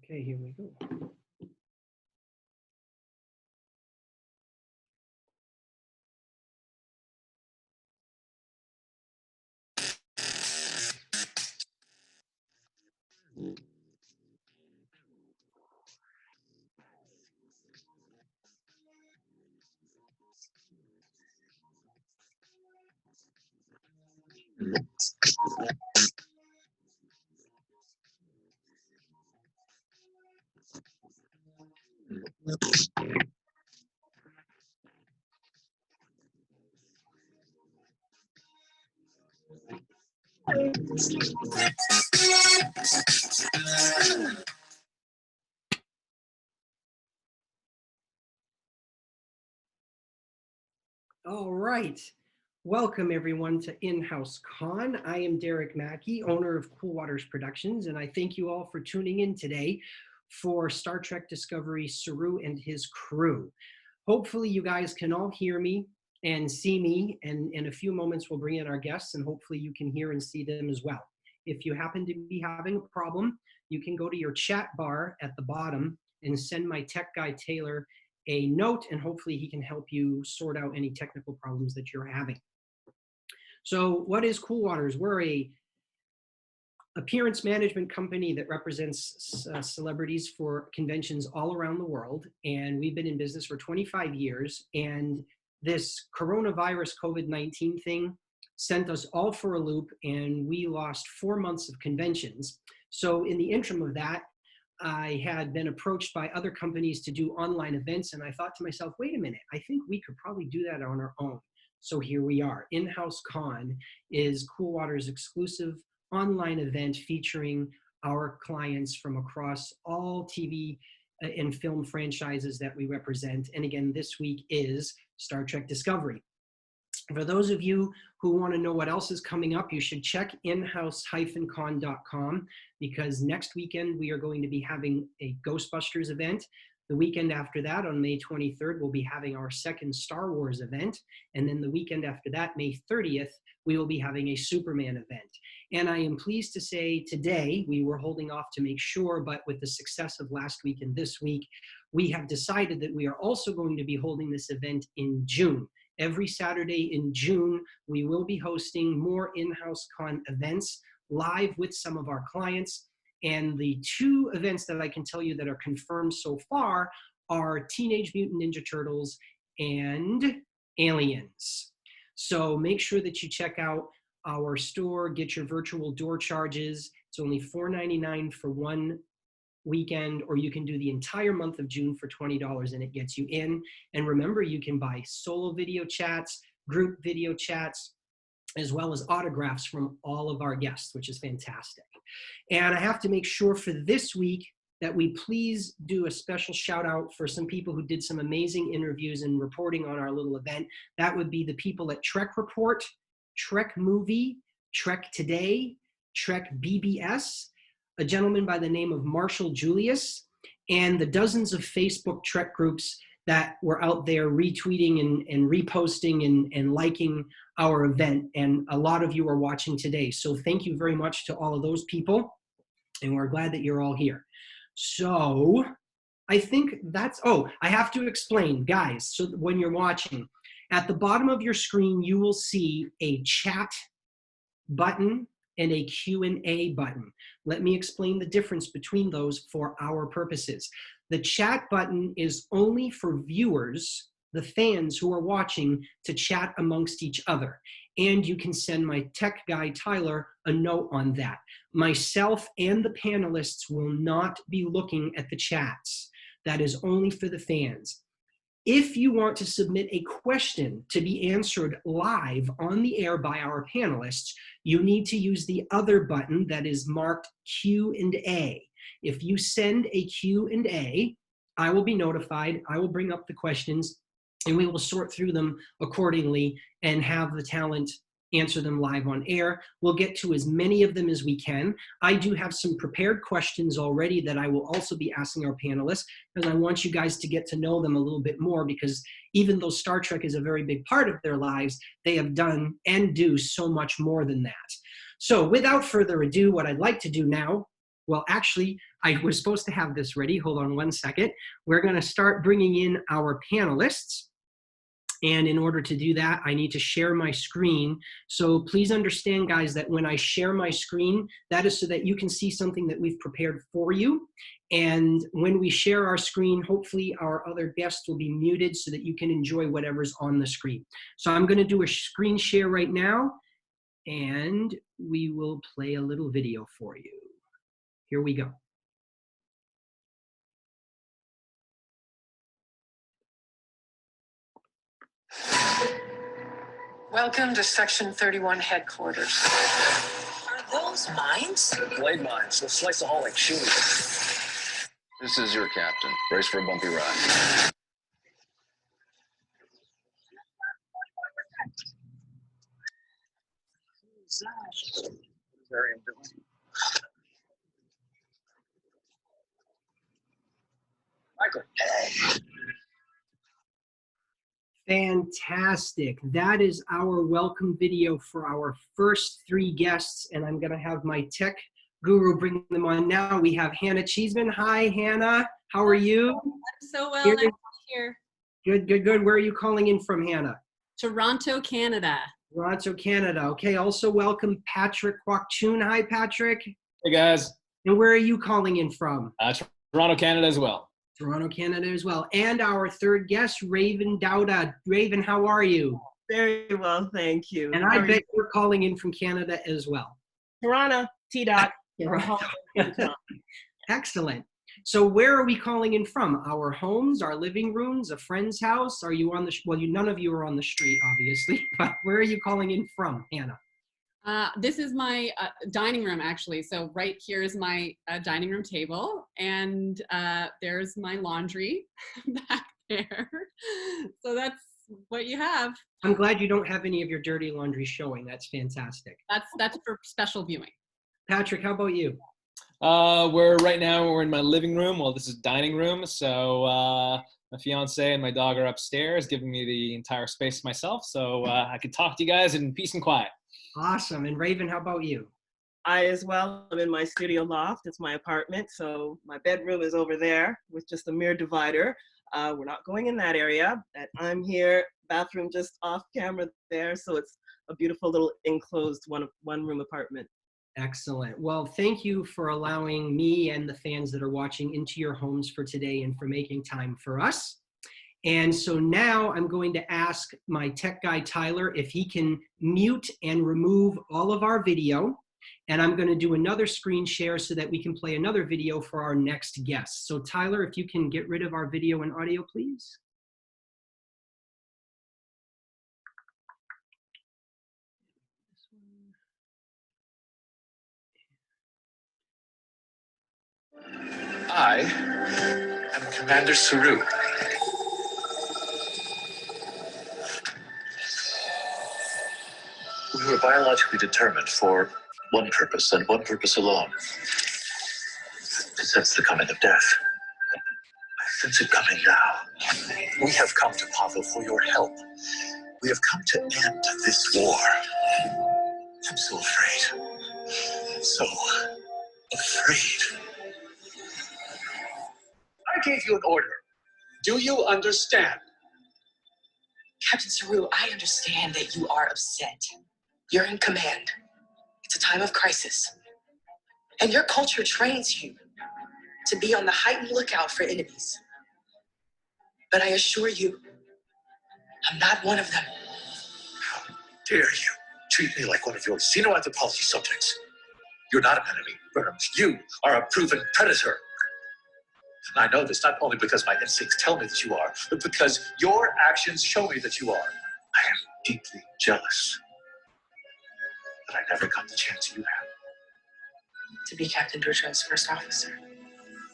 Okay, here we go. All right. Welcome everyone to InHouse Con. I am Derek Mackey, owner of Cool Waters Productions, and I thank you all for tuning in today for Star Trek Discovery Saru and his crew. Hopefully you guys can all hear me and see me, and in a few moments we'll bring in our guests and hopefully you can hear and see them as well. If you happen to be having a problem, you can go to your chat bar at the bottom and send my tech guy Taylor a note, and hopefully he can help you sort out any technical problems that you're having. So what is Cool Waters? We're a appearance management company that represents celebrities for conventions all around the world. And we've been in business for 25 years. And this coronavirus COVID-19 thing sent us all for a loop, and we lost 4 months of conventions. So in the interim of that, I had been approached by other companies to do online events, and I thought to myself, wait a minute, I think we could probably do that on our own. So here we are. InHouse Con is Cool Waters' exclusive online event featuring our clients from across all TV and film franchises that we represent. And again, this week is Star Trek Discovery. For those of you who want to know what else is coming up, you should check inhouse-con.com, because next weekend we are going to be having a Ghostbusters event. The weekend after that, on May 23rd, we'll be having our second Star Wars event. And then the weekend after that, May 30th, we will be having a Superman event. And I am pleased to say today, we were holding off to make sure, but with the success of last week and this week, we have decided that we are also going to be holding this event in June. Every Saturday in June, we will be hosting more InHouse Con events live with some of our clients. And the two events that I can tell you that are confirmed so far are Teenage Mutant Ninja Turtles and Aliens. So make sure that you check out our store, get your virtual door charges. It's only $4.99 for one weekend, or you can do the entire month of June for $20 and it gets you in. And remember, you can buy solo video chats, group video chats, as well as autographs from all of our guests, which is fantastic. And I have to make sure for this week that we please do a special shout out for some people who did some amazing interviews and reporting on our little event. That would be the people at Trek Report, Trek Movie, Trek Today, Trek BBS, a gentleman by the name of Marshall Julius, and the dozens of Facebook Trek groups that were out there retweeting and reposting and liking our event. And a lot of you are watching today. So thank you very much to all of those people. And we're glad that you're all here. So I think that's, oh, I have to explain, guys, so when you're watching, at the bottom of your screen, you will see a chat button and a Q&A button. Let me explain the difference between those for our purposes. The chat button is only for viewers, the fans who are watching, to chat amongst each other. And you can send my tech guy, Tyler, a note on that. Myself and the panelists will not be looking at the chats. That is only for the fans. If you want to submit a question to be answered live on the air by our panelists, you need to use the other button that is marked Q&A. If you send a Q&A, I will be notified, I will bring up the questions, and we will sort through them accordingly and have the talent answer them live on air. We'll get to as many of them as we can. I do have some prepared questions already that I will also be asking our panelists, because I want you guys to get to know them a little bit more, because even though Star Trek is a very big part of their lives, they have done and do so much more than that. So without further ado, what I'd like to do now Well, actually, I was supposed to have this ready. Hold on one second. We're going to start bringing in our panelists. And in order to do that, I need to share my screen. So please understand, guys, that when I share my screen, that is so that you can see something that we've prepared for you. And when we share our screen, hopefully our other guests will be muted so that you can enjoy whatever's on the screen. So I'm going to do a screen share right now, and we will play a little video for you. Here we go. Welcome to Section 31 headquarters. Are those mines? Blade mines. They'll slice the hull like chili. This is your captain. Brace for a bumpy ride. Very ambivalent. Michael. Fantastic. That is our welcome video for our first 3 guests, and I'm going to have my tech guru bring them on now. We have Hannah Cheeseman. Hi, Hannah. How are you? I'm so well. Nice to be here. Good, good, good. Where are you calling in from, Hannah? Toronto, Canada. Toronto, Canada. Okay, also welcome Patrick Kwok-Choon. Hi, Patrick. Hey, guys. And where are you calling in from? Toronto, Canada as well. Toronto, Canada as well. And our third guest, Raven Dowda. Raven, how are you? Very well, thank you. And I bet you're calling in from Canada as well. Toronto, T-Dot. Excellent. So where are we calling in from? Our homes, our living rooms, a friend's house? Are you on the, well, none of you are on the street, obviously, but where are you calling in from, Hannah? This is my dining room, actually. So right here is my dining room table, and there's my laundry back there. So that's what you have. I'm glad you don't have any of your dirty laundry showing. That's fantastic. That's for special viewing. Patrick, how about you? Right now we're in my living room. Well, this is dining room. So my fiance and my dog are upstairs, giving me the entire space to myself. So I can talk to you guys in peace and quiet. Awesome. And Raven, how about you? I as well. I'm in my studio loft. It's my apartment. So my bedroom is over there with just a mere divider. We're not going in that area. I'm here, bathroom just off camera there. So it's a beautiful little enclosed one room apartment. Excellent. Well, thank you for allowing me and the fans that are watching into your homes for today and for making time for us. And so now I'm going to ask my tech guy, Tyler, if he can mute and remove all of our video. And I'm going to do another screen share so that we can play another video for our next guest. So Tyler, if you can get rid of our video and audio, please. I am Commander Saru. We were biologically determined for one purpose and one purpose alone. To sense the coming of death. I sense it coming now. We have come to Pavo for your help. We have come to end this war. I'm so afraid. So afraid. I gave you an order. Do you understand? Captain Saru, I understand that you are upset. You're in command. It's a time of crisis. And your culture trains you to be on the heightened lookout for enemies. But I assure you, I'm not one of them. How dare you treat me like one of your xenoanthropology subjects? You're not an enemy, Burnhams. You are a proven predator. And I know this not only because my instincts tell me that you are, but because your actions show me that you are. I am deeply jealous that I never got the chance you had. To be Captain Bertrand's first officer.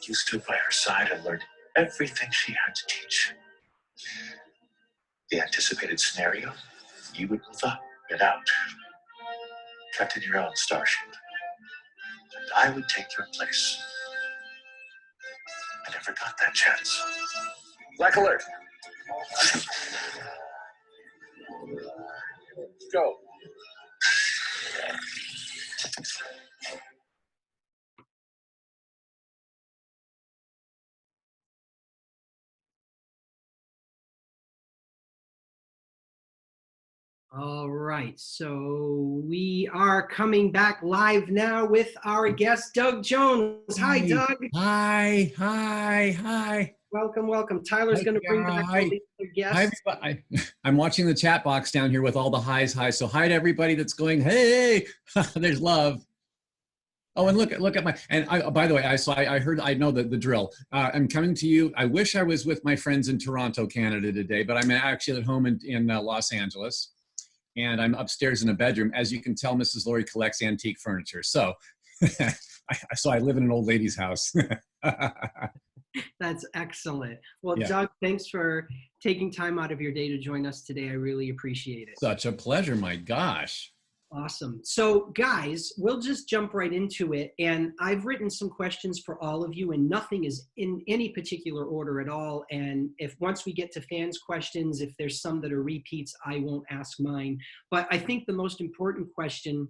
You stood by her side and learned everything she had to teach. The anticipated scenario, you would move up and out, captain your own starship. And I would take your place. I never got that chance. Black alert. Go. All right, so we are coming back live now with our guest, Doug Jones. Hi, Doug. Hi. Welcome, welcome. Tyler's going to bring back all the other guests. Hi, I'm watching the chat box down here with all the highs. So hi to everybody that's going, hey, there's love. Oh, and look at my, and by the way, I heard, I know the drill. I'm coming to you. I wish I was with my friends in Toronto, Canada today, but I'm actually at home in Los Angeles. And I'm upstairs in a bedroom. As you can tell, Mrs. Laurie collects antique furniture. So, so I live in an old lady's house. That's excellent. Well, Yeah. Doug, thanks for taking time out of your day to join us today. I really appreciate it. Such a pleasure, my gosh. Awesome. So guys, we'll just jump right into it. And I've written some questions for all of you, and nothing is in any particular order at all. And if once we get to fans' questions, if there's some that are repeats, I won't ask mine. But I think the most important question,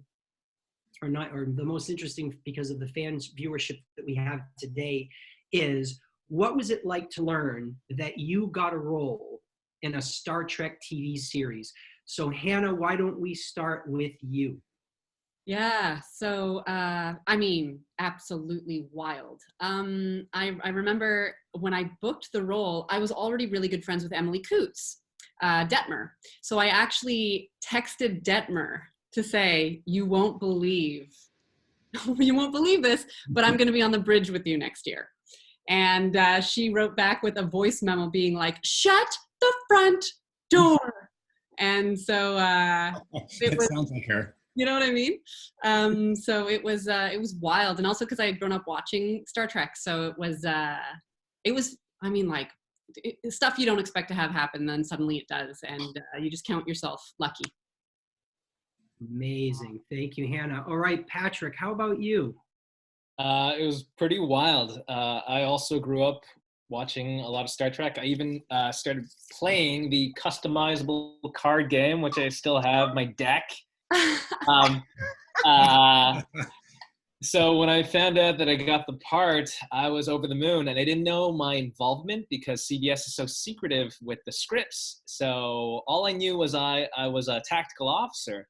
or the most interesting because of the fans' viewership that we have today, is what was it like to learn that you got a role in a Star Trek TV series? So Hannah, why don't we start with you? Yeah, so I mean, absolutely wild. I remember when I booked the role, I was already really good friends with Emily Coots, Detmer. So I actually texted Detmer to say, you won't believe this, but I'm going to be on the bridge with you next year. And she wrote back with a voice memo being like, shut the front door. And so it sounds like her. You know what I mean? So it was wild, and also because I had grown up watching Star Trek, so it was I mean, like stuff you don't expect to have happen, then suddenly it does, and you just count yourself lucky. Amazing, thank you, Hannah. All right, Patrick, how about you? It was pretty wild. I also grew up watching a lot of Star Trek. I even started playing the customizable card game, which I still have my deck. So when I found out that I got the part, I was over the moon, and I didn't know my involvement because CBS is so secretive with the scripts. So all I knew was I was a tactical officer.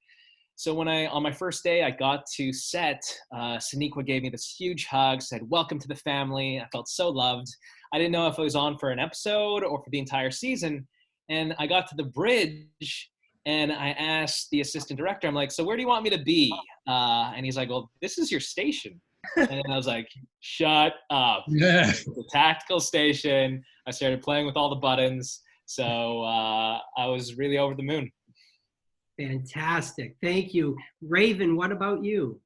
So when on my first day, I got to set, Sonequa gave me this huge hug, said, welcome to the family. I felt so loved. I didn't know if I was on for an episode or for the entire season. And I got to the bridge, and I asked the assistant director, I'm like, so where do you want me to be? And he's like, well, this is your station. And I was like, shut up. Yeah. The tactical station. I started playing with all the buttons. So I was really over the moon. Fantastic. Thank you. Raven, what about you?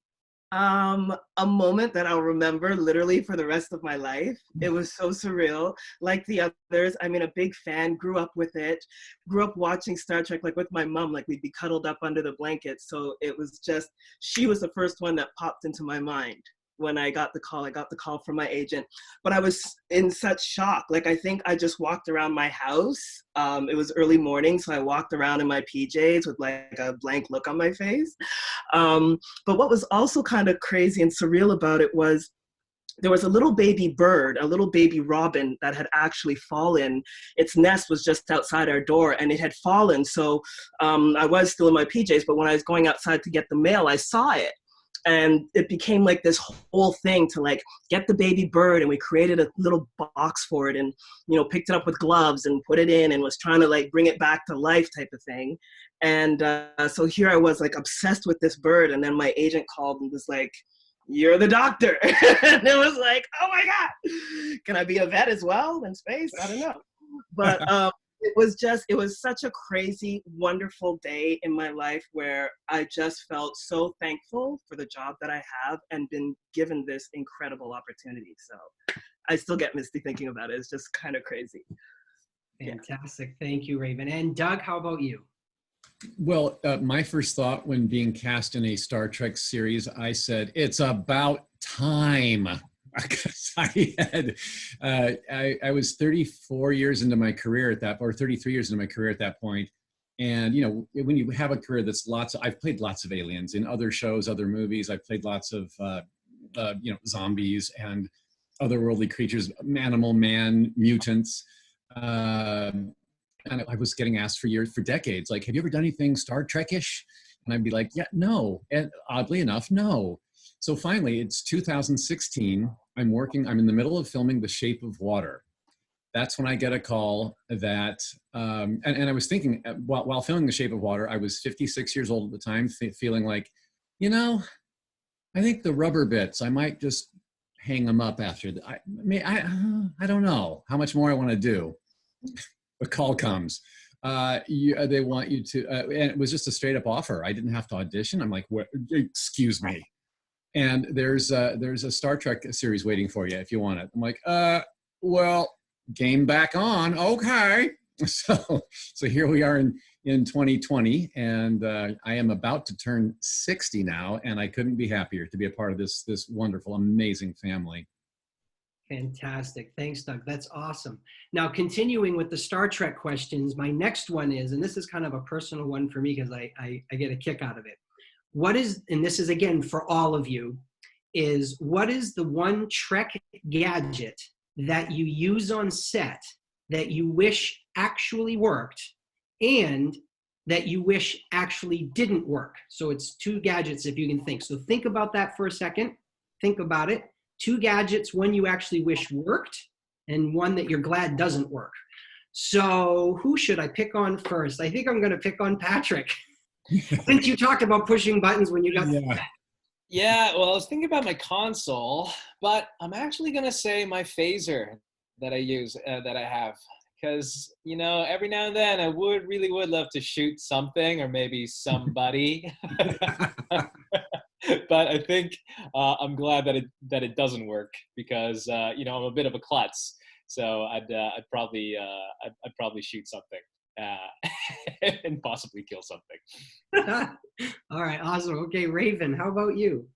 A moment that I'll remember literally for the rest of my life. It was so surreal. Like the others, I mean, a big fan, grew up with it, grew up watching Star Trek, like with my mom, like we'd be cuddled up under the blankets. So it was just, she was the first one that popped into my mind. When I got the call from my agent, but I was in such shock. Like, I think I just walked around my house. It was early morning, so I walked around in my PJs with like a blank look on my face. But what was also kind of crazy and surreal about it was there was a little baby bird, a little baby robin that had actually fallen. Its nest was just outside our door, and it had fallen. So I was still in my PJs, but when I was going outside to get the mail, I saw it. And it became like this whole thing to like get the baby bird, and we created a little box for it, and picked it up with gloves and put it in and was trying to like bring it back to life type of thing. And so here I was like obsessed with this bird, and then my agent called and was like, you're the doctor. And it was like, oh my God, can I be a vet as well in space? I don't know. But it was such a crazy, wonderful day in my life where I just felt so thankful for the job that I have and been given this incredible opportunity. So I still get misty thinking about it. It's just kind of crazy. Fantastic. Thank you, Raven. And Doug, how about you? Well, my first thought when being cast in a Star Trek series, I said, it's about time. Because I was 34 years into my career at that, or 33 years into my career at that point. And, when you have a career that's I've played lots of aliens in other shows, other movies. I've played lots of, zombies and otherworldly creatures, animal man, mutants. and I was getting asked for decades, like, have you ever done anything Star Trek-ish? And I'd be like, yeah, no. And oddly enough, no. So finally, it's 2016. I'm in the middle of filming The Shape of Water. That's when I get a call that, and I was thinking, while filming The Shape of Water, I was 56 years old at the time, feeling like, I think the rubber bits, I might just hang them up after. I don't know how much more I want to do. The call comes. They want you to, and it was just a straight up offer. I didn't have to audition. I'm like, excuse me. And there's a Star Trek series waiting for you if you want it. I'm like, well, game back on. Okay. So here we are in 2020, and I am about to turn 60 now, and I couldn't be happier to be a part of this wonderful, amazing family. Fantastic. Thanks, Doug. That's awesome. Now, continuing with the Star Trek questions, my next one is, and this is kind of a personal one for me because I get a kick out of it. What is, and this is again for all of you, is what is the one Trek gadget that you use on set that you wish actually worked and that you wish actually didn't work? So it's 2 gadgets if you can think. So think about that for a second. Think about it. 2 gadgets, one you actually wish worked and one that you're glad doesn't work. So who should I pick on first? I think I'm going to pick on Patrick. Since you talked about pushing buttons when you got Yeah, well, I was thinking about my console, but I'm actually going to say my phaser that I use, that I have. Because, every now and then I really would love to shoot something or maybe somebody. But I think I'm glad that it doesn't work because, I'm a bit of a klutz. So I'd probably shoot something. And possibly kill something. All right, awesome. Okay, Raven, how about you?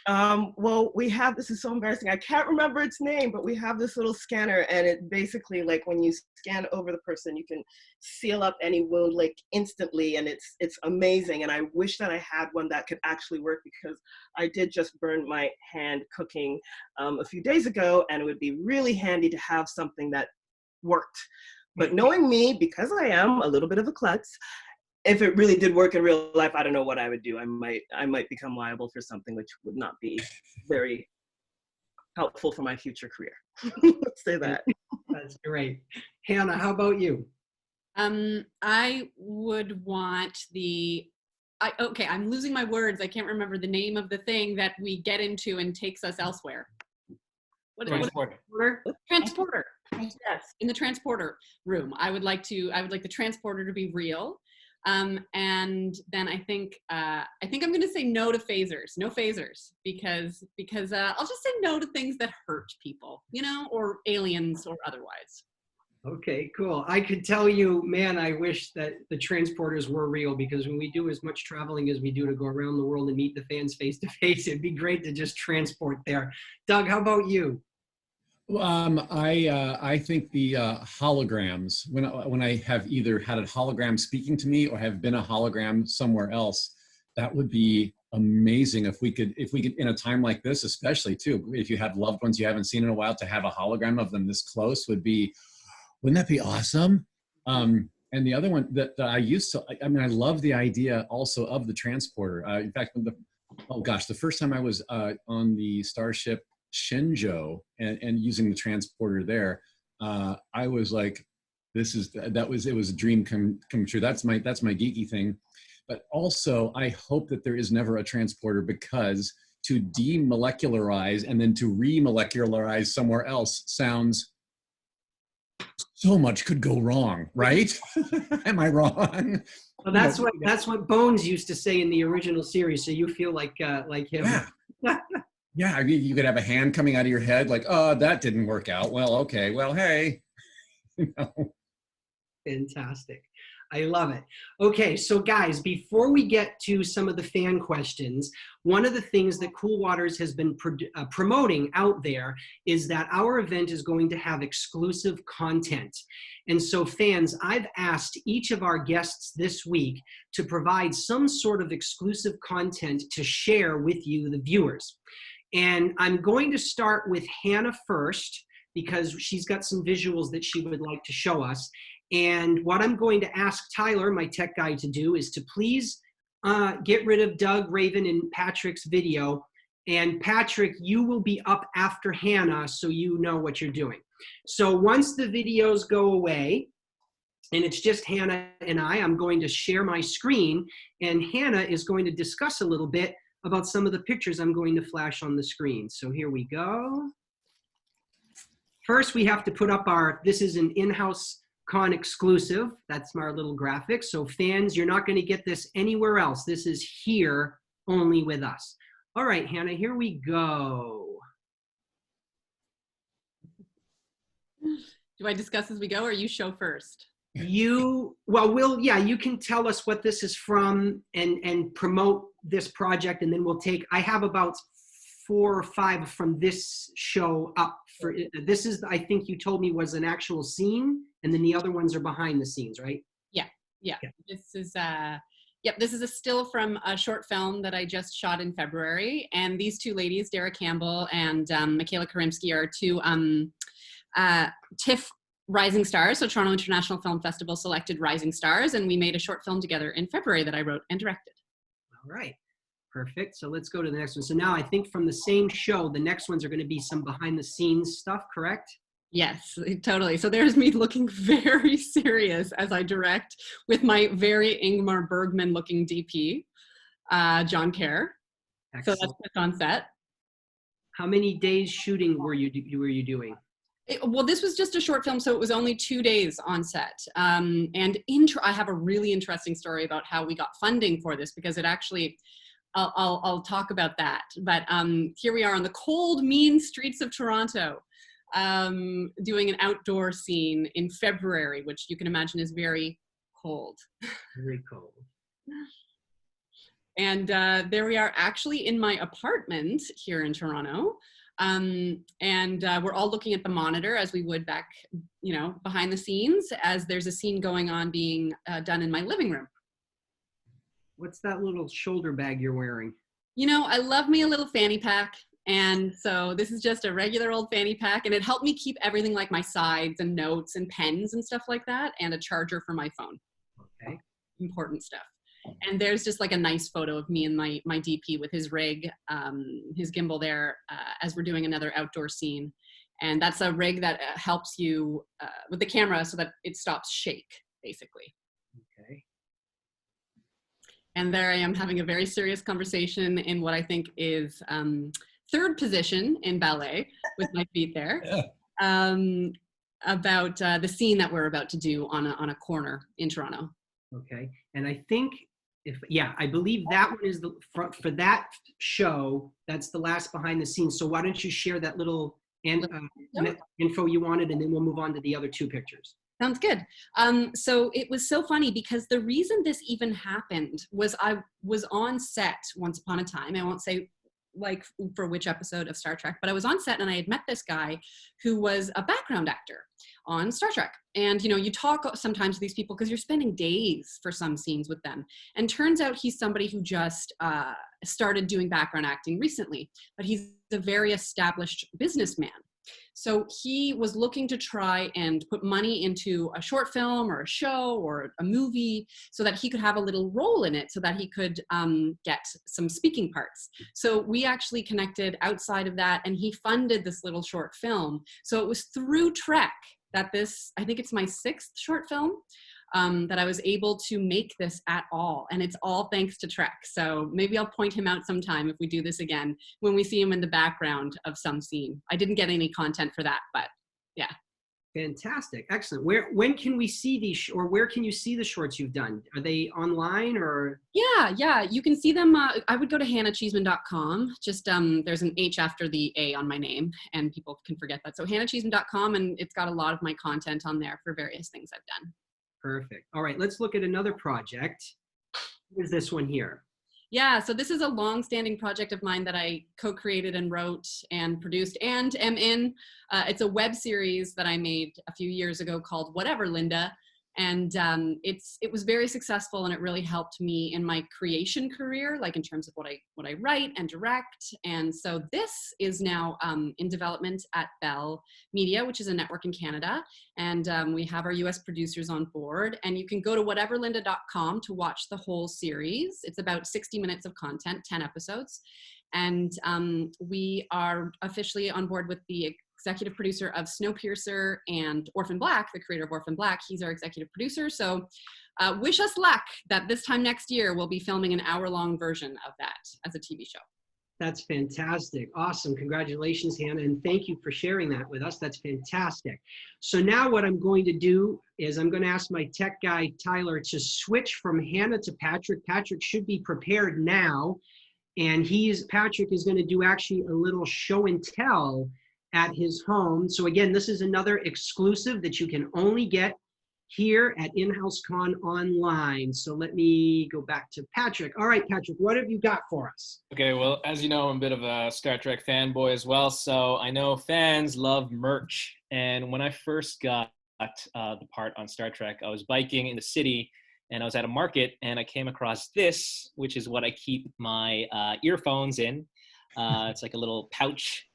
Well, we have, this is so embarrassing, I can't remember its name, but we have this little scanner, and it basically, like, when you scan over the person, you can seal up any wound like instantly, and it's amazing. And I wish that I had one that could actually work, because I did just burn my hand cooking a few days ago, and it would be really handy to have something that worked. But knowing me, because I am a little bit of a klutz, if it really did work in real life, I don't know what I would do. I might become liable for something which would not be very helpful for my future career. Let's say that. That's great. Hannah, how about you? I would want okay, I'm losing my words. I can't remember the name of the thing that we get into and takes us elsewhere. Transporter. Yes, in the transporter room. I would like the transporter to be real. And then I think I'm going to say no to phasers. No phasers because I'll just say no to things that hurt people, or aliens or otherwise. Okay, cool. I could tell you, man, I wish that the transporters were real, because when we do as much traveling as we do to go around the world and meet the fans face to face, it'd be great to just transport there. Doug, how about you? I think the holograms, when I have either had a hologram speaking to me or have been a hologram somewhere else, that would be amazing if we could in a time like this, especially too, if you have loved ones you haven't seen in a while, to have a hologram of them this close wouldn't that be awesome? And the other one that I used to, I love the idea also of the transporter. In fact, the first time I was on the Starship Shenzhou and using the transporter there, I was like, it was a dream come true. That's my geeky thing. But also I hope that there is never a transporter, because to demolecularize and then to remolecularize somewhere else sounds, so much could go wrong, right? Am I wrong? Well, that's what Bones used to say in the original series. So you feel like him. Yeah. Yeah, I mean, you could have a hand coming out of your head, like, oh, that didn't work out. Well, okay, well, hey. Fantastic. I love it. Okay, so guys, before we get to some of the fan questions, one of the things that Cool Waters has been promoting out there is that our event is going to have exclusive content. And so fans, I've asked each of our guests this week to provide some sort of exclusive content to share with you, the viewers. And I'm going to start with Hannah first, because she's got some visuals that she would like to show us. And what I'm going to ask Tyler, my tech guy, to do is to please get rid of Doug, Raven, and Patrick's video. And Patrick, you will be up after Hannah, so you know what you're doing. So once the videos go away, and it's just Hannah and I'm going to share my screen, and Hannah is going to discuss a little bit about some of the pictures I'm going to flash on the screen. So here we go. First, we have to put up this is an in-house con exclusive. That's our little graphic. So fans, you're not going to get this anywhere else. This is here only with us. All right, Hannah, here we go. Do I discuss as we go, or you show first? You can tell us what this is from and promote this project, and then I have about 4 or 5 from this show up for this is, I think you told me, was an actual scene, and then the other ones are behind the scenes, right? Yeah. This is this is a still from a short film that I just shot in February, and these 2 ladies, Dara Campbell and Michaela Karimsky, are 2 TIFF Rising Stars, so Toronto International Film Festival selected Rising Stars, and we made a short film together in February that I wrote and directed. All right, perfect. So let's go to the next one. So now I think from the same show, the next ones are going to be some behind the scenes stuff, correct? Yes, totally. So there's me looking very serious as I direct with my very Ingmar Bergman looking DP, John Kerr. Excellent. So that's what's on set. How many days shooting were you doing? Well, this was just a short film, so it was only 2 days on set. I have a really interesting story about how we got funding for this, because it actually, I'll talk about that. But here we are on the cold, mean streets of Toronto, doing an outdoor scene in February, which you can imagine is very cold. Very cold. And there we are, actually in my apartment here in Toronto. We're all looking at the monitor as we would back, behind the scenes, as there's a scene going on being done in my living room. What's that little shoulder bag you're wearing? I love me a little fanny pack. And so this is just a regular old fanny pack, and it helped me keep everything like my sides and notes and pens and stuff like that, and a charger for my phone. Okay. Important stuff. And there's just like a nice photo of me and my DP with his rig, his gimbal there, as we're doing another outdoor scene. And that's a rig that helps you with the camera so that it stops shake, basically. Okay. And there I am having a very serious conversation in what I think is 3rd position in ballet with my feet there, about the scene that we're about to do on a corner in Toronto. Okay. And I think I believe that one is for that show, that's the last behind the scenes. So why don't you share that little info you wanted, and then we'll move on to the other 2 pictures. Sounds good. So it was so funny, because the reason this even happened was I was on set once upon a time. I won't say like for which episode of Star Trek, but I was on set and I had met this guy who was a background actor on Star Trek. And, you talk sometimes with these people because you're spending days for some scenes with them. And turns out he's somebody who just started doing background acting recently, but he's a very established businessman. So he was looking to try and put money into a short film or a show or a movie so that he could have a little role in it, so that he could get some speaking parts. So we actually connected outside of that, and he funded this little short film. So it was through Trek that I think it's my 6th short film, that I was able to make this at all. And it's all thanks to Trek. So maybe I'll point him out sometime if we do this again, when we see him in the background of some scene. I didn't get any content for that, but yeah. Fantastic. Excellent. When can we see these, or where can you see the shorts you've done? Are they online or? Yeah. You can see them. I would go to hannahcheeseman.com. Just there's an H after the A on my name, and people can forget that. So hannahcheeseman.com, and it's got a lot of my content on there for various things I've done. Perfect. All right, let's look at another project. What is this one here? Yeah, so this is a long-standing project of mine that I co-created and wrote and produced and am in. It's a web series that I made a few years ago called Whatever, Linda. And it was very successful, and it really helped me in my creation career, like in terms of what I write and direct. And so this is now in development at Bell Media, which is a network in Canada. And we have our US producers on board, and you can go to whateverlinda.com to watch the whole series. It's about 60 minutes of content, 10 episodes. And we are officially on board with the executive producer of Snowpiercer and Orphan Black, the creator of Orphan Black. He's our executive producer. So wish us luck that this time next year we'll be filming an hour-long version of that as a TV show. That's fantastic. Awesome. Congratulations, Hannah. And thank you for sharing that with us. That's fantastic. So now what I'm going to do is I'm going to ask my tech guy, Tyler, to switch from Hannah to Patrick. Patrick should be prepared now. And Patrick is going to do actually a little show and tell at his home. So again, this is another exclusive that you can only get here at InHouse Con online. So let me go back to Patrick. All right, Patrick, what have you got for us? Okay, well, as you know, I'm a bit of a Star Trek fanboy as well, so I know fans love merch. And when I first got the part on Star Trek, I was biking in the city, and I was at a market, and I came across this, which is what I keep my earphones in. It's like a little pouch.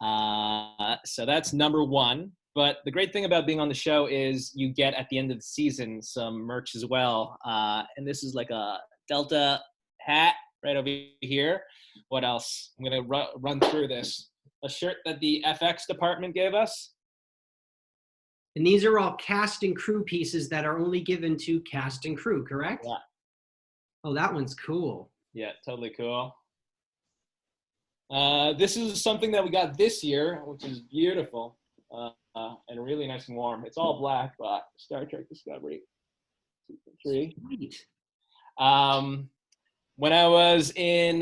So that's number one. But the great thing about being on the show is you get at the end of the season some merch as well. And this is like a Delta hat right over here. What else? I'm going to run through this. A shirt that the FX department gave us. And these are all cast and crew pieces that are only given to cast and crew, correct? Yeah. Oh, that one's cool. Yeah, totally cool. This is something that we got this year, which is beautiful and really nice and warm. It's all black, but Star Trek Discovery Season 3. When I was in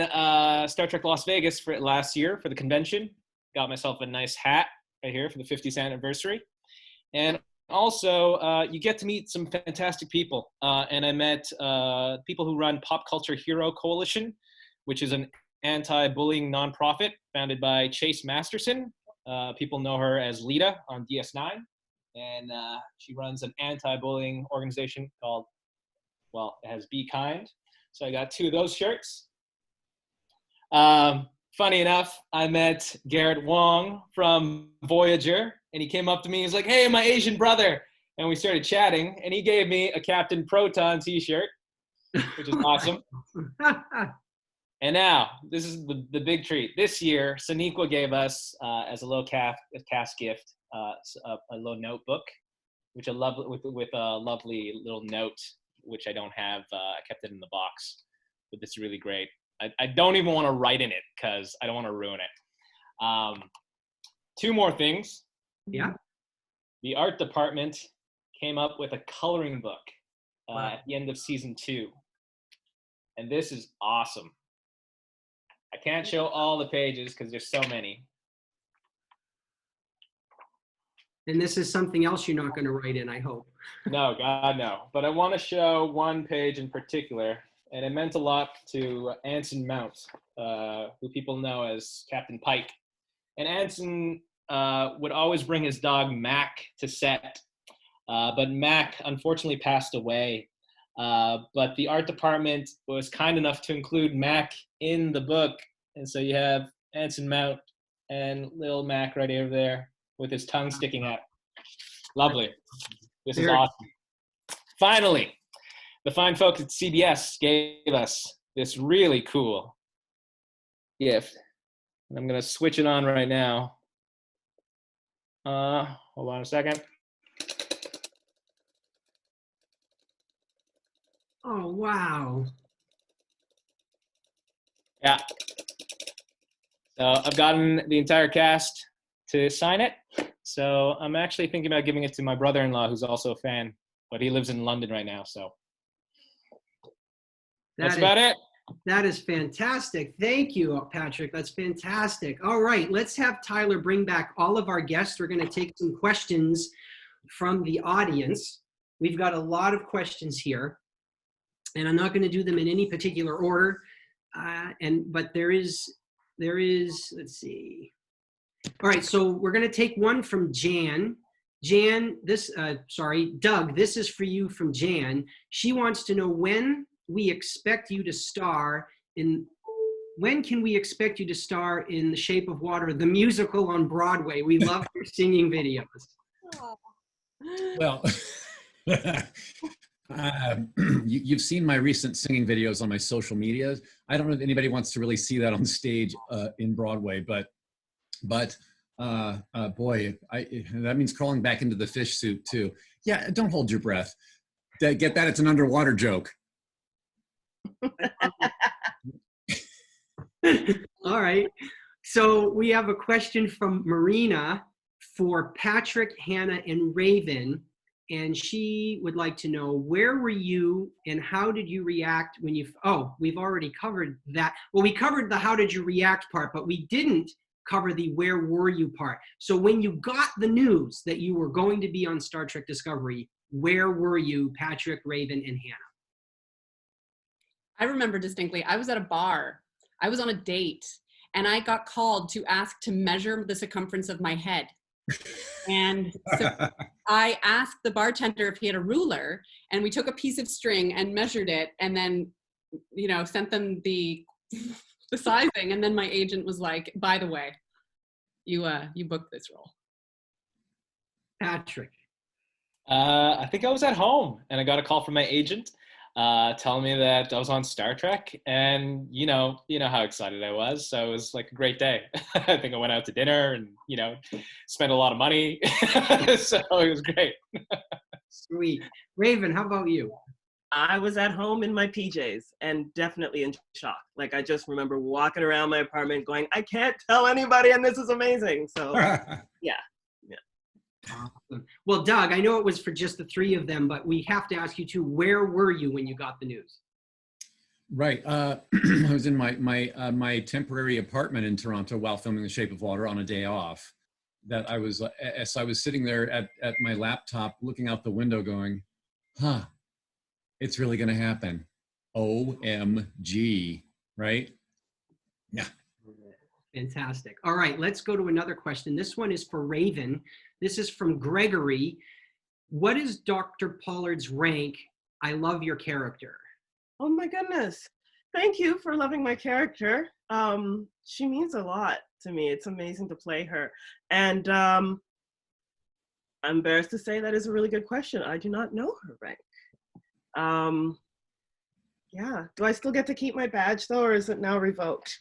Star Trek Las Vegas last year for the convention, got myself a nice hat right here for the 50th anniversary. And also, you get to meet some fantastic people. And I met people who run Pop Culture Hero Coalition, which is an anti-bullying nonprofit founded by Chase Masterson. People know her as Lita on DS9. And she runs an anti-bullying organization called, well, it has Be Kind. So I got 2 of those shirts. Funny enough, I met Garrett Wong from Voyager, and he came up to me. He's like, "Hey, my Asian brother." And we started chatting, and he gave me a Captain Proton t-shirt, which is awesome. And now, this is the big treat. This year, Sonequa gave us, as a little cast gift, a little notebook, which I love, with a lovely little note, which I don't have. I kept it in the box, but this is really great. I don't even want to write in it because I don't want to ruin it. 2 more things. Yeah. The art department came up with a coloring book at the end of season 2. And this is awesome. I can't show all the pages because there's so many. And this is something else you're not going to write in, I hope. No, God, no. But I want to show one page in particular. And it meant a lot to Anson Mount, who people know as Captain Pike. And Anson would always bring his dog Mac to set. But Mac unfortunately passed away. But the art department was kind enough to include Mac in the book. And so you have Anson Mount and little Mac right over there with his tongue sticking out. Lovely. This is awesome. Finally, the fine folks at CBS gave us this really cool gift. And I'm going to switch it on right now. Hold on a second. Oh, wow. Yeah. So I've gotten the entire cast to sign it. So I'm actually thinking about giving it to my brother-in-law, who's also a fan, but he lives in London right now. So that's about it. That is fantastic. Thank you, Patrick. That's fantastic. All right, let's have Tyler bring back all of our guests. We're going to take some questions from the audience. We've got a lot of questions here, and I'm not going to do them in any particular order. But there is, let's see. All right, so we're going to take one from Jan. Jan, Doug, this is for you from Jan. She wants to know when we expect you to star in, when can we expect you to star in The Shape of Water, the musical on Broadway? We love your singing videos. Well, you've seen my recent singing videos on my social media. I don't know if anybody wants to really see that on stage in Broadway, but boy, that means crawling back into the fish suit too. Yeah, don't hold your breath. Get that? It's an underwater joke. All right. So we have a question from Marina for Patrick, Hannah, and Raven. And she would like to know, where were you and how did you react when you, we've already covered that. Well, we covered the how did you react part, but we didn't cover the where were you part. So when you got the news that you were going to be on Star Trek Discovery, where were you, Patrick, Raven, and Hannah? I remember distinctly, I was at a bar. I was on a date and I got called to ask to measure the circumference of my head. And so I asked the bartender if he had a ruler, and we took a piece of string and measured it, and then, you know, sent them the sizing. And then my agent was like, "By the way, you booked this role." Patrick. I think I was at home and I got a call from my agent telling me that I was on Star Trek, and you know how excited I was. So it was like a great day. I think I went out to dinner and, you know, spent a lot of money. So it was great. Sweet. Raven, how about you? I was at home in my PJs and definitely in shock. Like, I just remember walking around my apartment going, I can't tell anybody, and this is amazing. So yeah. Awesome. Well, Doug, I know it was for just the three of them, but we have to ask you too, where were you when you got the news? Right. I was in my temporary apartment in Toronto while filming The Shape of Water on a day off. That I was, so I was sitting there at my laptop looking out the window going, huh, it's really going to happen. OMG, right? Yeah. Fantastic. All right, let's go to another question. This one is for Raven. This is from Gregory. What is Dr. Pollard's rank? I love your character. Oh my goodness. Thank you for loving my character. She means a lot to me. It's amazing to play her. And I'm embarrassed to say that is a really good question. I do not know her rank. Yeah. Do I still get to keep my badge though, or is it now revoked?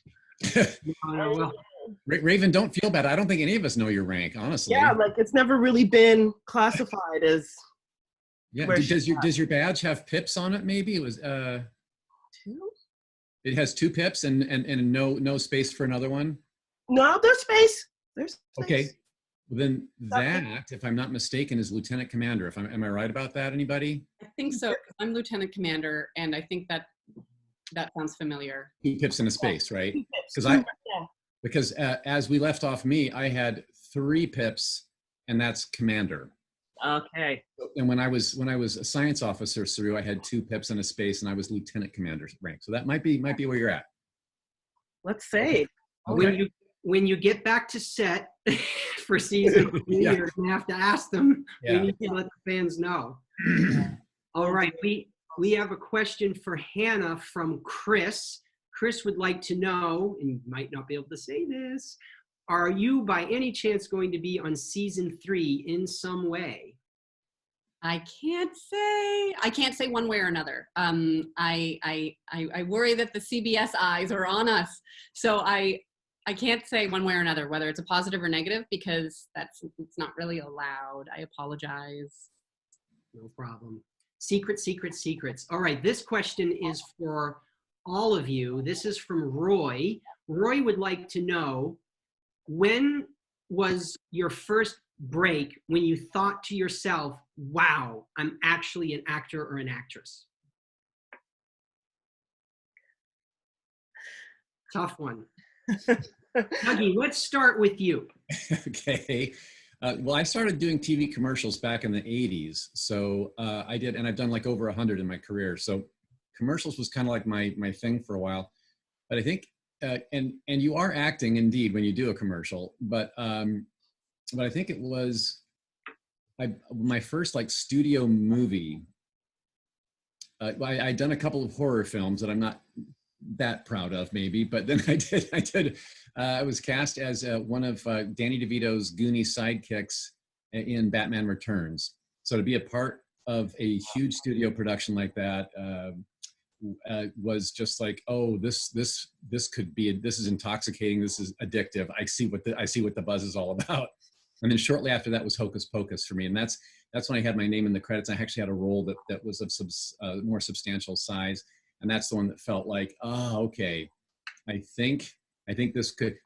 Raven, don't feel bad. I don't think any of us know your rank, honestly. Yeah, like it's never really been classified as. Yeah. Does your badge have pips on it? Maybe it was 2. It has 2 pips and no space for another one. No, there's space. There's space. Okay. Well, then that, if I'm not mistaken, is Lieutenant Commander. Am I right about that? Anybody? I think so. I'm Lieutenant Commander, and I think that sounds familiar. 2 pips in a space, right? Because as we left off, I had 3 pips, and that's Commander. Okay. And when I was a science officer, Saru, I had 2 pips in a space, and I was Lieutenant Commander's rank. So that might be where you're at. Let's say. Okay. When you get back to set for season 3, Yeah. you're gonna have to ask them. Yeah. We need to let the fans know. All right, we have a question for Hannah from Chris. Chris would like to know, and you might not be able to say this, are you by any chance going to be on season 3 in some way? I can't say one way or another. I worry that the CBS eyes are on us. So I can't say one way or another, whether it's a positive or negative, because it's not really allowed. I apologize. No problem. Secrets. All right, this question is for all of you. This is from Roy. Roy would like to know, when was your first break when you thought to yourself, wow, I'm actually an actor or an actress? Tough one. Dougie, let's start with you. Okay. Well, I started doing TV commercials back in the 80s. So I did, and I've done like over 100 in my career. So commercials was kind of like my thing for a while. But I think, and you are acting indeed when you do a commercial, but I think it was my first like studio movie. I'd done a couple of horror films that I'm not that proud of, maybe, but then I was cast as one of Danny DeVito's Goonie sidekicks in Batman Returns. So to be a part of a huge studio production like that was just like, oh, this could be, this is intoxicating, this is addictive. I see what the buzz is all about. And then shortly after that was Hocus Pocus for me, and that's when I had my name in the credits. I actually had a role that was of more substantial size, and that's the one that felt like, oh, okay, I think this could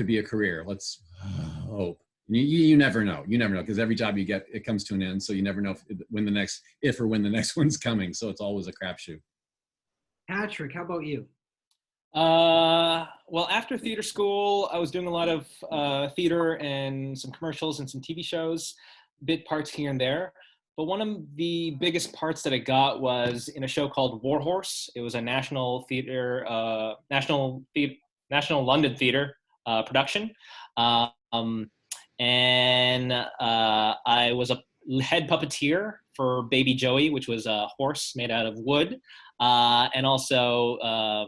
be a career. Let's hope. You never know. You never know, because every job you get, it comes to an end. So you never know when the next one's coming. So it's always a crapshoot. Patrick, how about you? Well, after theater school, I was doing a lot of theater and some commercials and some TV shows, bit parts here and there. But one of the biggest parts that I got was in a show called Warhorse. It was a national London theater production. And I was a head puppeteer for Baby Joey, which was a horse made out of wood. And also